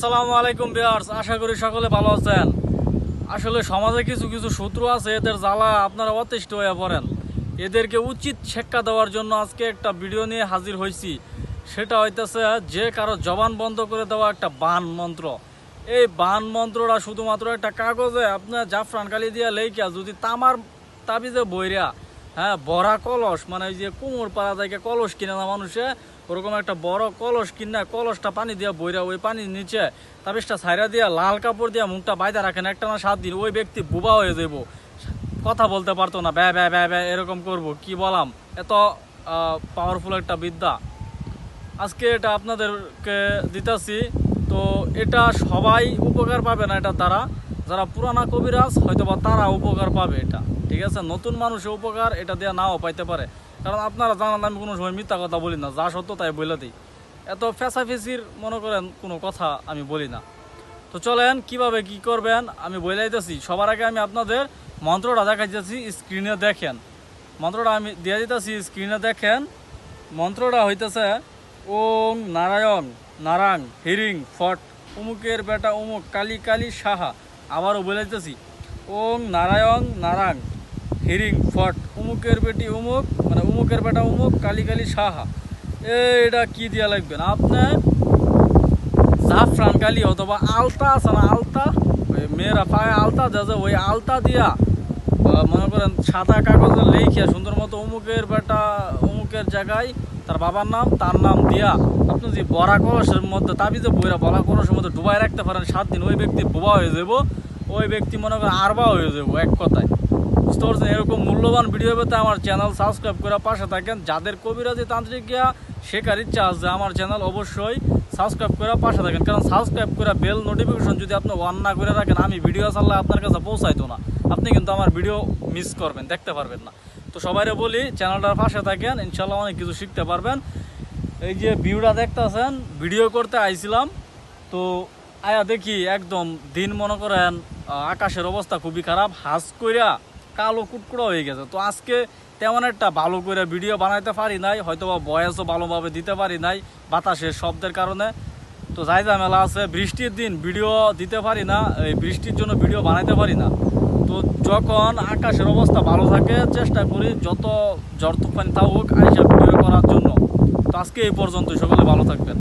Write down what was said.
আসসালামু আলাইকুম ভিউয়ার্স, আশা করি সকলে ভালো আছেন। আসলে সমাজে কিছু কিছু শত্রু আছে, এদের জ্বালা আপনারা অতিষ্ঠ হয়ে পড়েন। এদেরকে উচিত শিক্ষা দেওয়ার জন্য আজকে একটা ভিডিও নিয়ে হাজির হয়েছি। সেটা হইতেছে যে কারো জবান বন্ধ করে দেওয়া একটা বান মন্ত্র। এই বান মন্ত্রটা শুধুমাত্র একটা কাগজে আপনার জাফরান কালি দিয়ে লেখা যদি তামার তাবিজে বইরা, হ্যাঁ, বড়া কলস, মানে ওই যে কুমোর পাড়া থেকে কলস কিনে না মানুষে, ওরকম একটা বড় কলস কিনা কলসটা পানি দিয়ে বইরা ওই পানির নিচে তাবিজটা ছাইরা দিয়া লাল কাপড় দিয়ে মুখটা বাইদা রাখেন একটা না 7 দিন, ওই ব্যক্তি বুবা হয়ে যাব, কথা বলতে পারতো না, ব্যা ব্যা ব্যা ব্যা এরকম করবো। কি বলাম, এত পাওয়ারফুল একটা বিদ্যা আজকে এটা আপনাদেরকে দিতেছি। তো এটা সবাই উপকার পাবে না, এটা তারা যারা পুরানা কবিরাজ হয়তো বা তারা উপকার পাবে এটা, ঠিক আছে। নতুন মানুষের উপকার এটা দিয়ে নাও পাইতে পারে, কারণ আপনারা জানান আমি কোনো সময় মিথ্যা কথা বলি না, যা সত্য তাই বলে দিই। এত ফেঁচাফেঁচির মনে করেন কোনো কথা আমি বলি না। তো চলেন কিভাবে কি করবেন আমি বলে দিতেছি। সবার আগে আমি আপনাদের মন্ত্রটা দেখাইতেছি, স্ক্রিনে দেখেন। মন্ত্রটা আমি দিয়ে দিতেছি, স্ক্রিনে দেখেন। মন্ত্রটা হইতেছে ওং নারায়ণ নারাং হিরিং ফট উমুকের বেটা উমুক কালী কালী সাহা। আবারও বলে দিতেছি, ওং নারায়ণ নারাং হিরিং ফট উমুকের বেটি উমুক, মানে উমুকের বেটা উমুক কালী কালী সাহা। এটা কি দিয়া লাগবেন আপনার? জাফরান কালি অথবা আলতা আছে না, আলতা, ওই মেয়েরা পায়ে আলতা দেয়, ওই আলতা দিয়া মনে করেন সাদা কাগজে লেখিয়া সুন্দর মতো উমুকের বেটা উমুকের জায়গায় তার বাবার নাম তার নাম দিয়া আপনি যে বড়া কলসের মধ্যে তাবিজে বইরা বড়া কলসের মধ্যে ডুবাই রাখতে পারেন 7 দিন, ওই ব্যক্তি বোবা হয়ে যাব, ওই ব্যক্তি মনে করেন আরবা হয়ে যাব, এক কথায়। বুঝতে পারছেন? এরকম মূল্যবান ভিডিও পেতে আমার চ্যানেল সাবস্ক্রাইব করে পাশে থাকেন। যাদের কবিরাজি তান্ত্রিক শেখার ইচ্ছা আছে আমার চ্যানেল অবশ্যই সাবস্ক্রাইব করে পাশে থাকেন, কারণ সাবস্ক্রাইব করে বেল নোটিফিকেশন যদি আপনি অন না করে রাখেন, আমি ভিডিও চাললে আপনার কাছে পৌঁছাইতো না, আপনি কিন্তু আমার ভিডিও মিস করবেন, দেখতে পারবেন না। তো সবাইরে বলি চ্যানেলটার পাশে থাকেন, ইনশাল্লাহ অনেক কিছু শিখতে পারবেন। এই যে ভিউটা দেখতেছেন, ভিডিও করতে আইছিলাম, তো আয়া দেখি একদম দিন মনে করেন আকাশের অবস্থা খুবই খারাপ, হাজ কইরা কালো কুটকুড়া হয়ে গেছে। তো আজকে তেমন একটা ভালো করে ভিডিও বানাইতে পারি নাই, হয়তো বা ভয়েসও ভালোভাবে দিতে পারি নাই বাতাসের শব্দের কারণে। তো যাই ঝামেলা আছে, বৃষ্টির দিন ভিডিও দিতে পারি না, এই বৃষ্টির জন্য ভিডিও বানাইতে পারি না। তো যখন আকাশের অবস্থা ভালো থাকে চেষ্টা করি যত ঝড় তুফান থাকুক আইসা ভিডিও করার জন্য। তো আজকে এই পর্যন্ত, সকলে ভালো থাকবেন।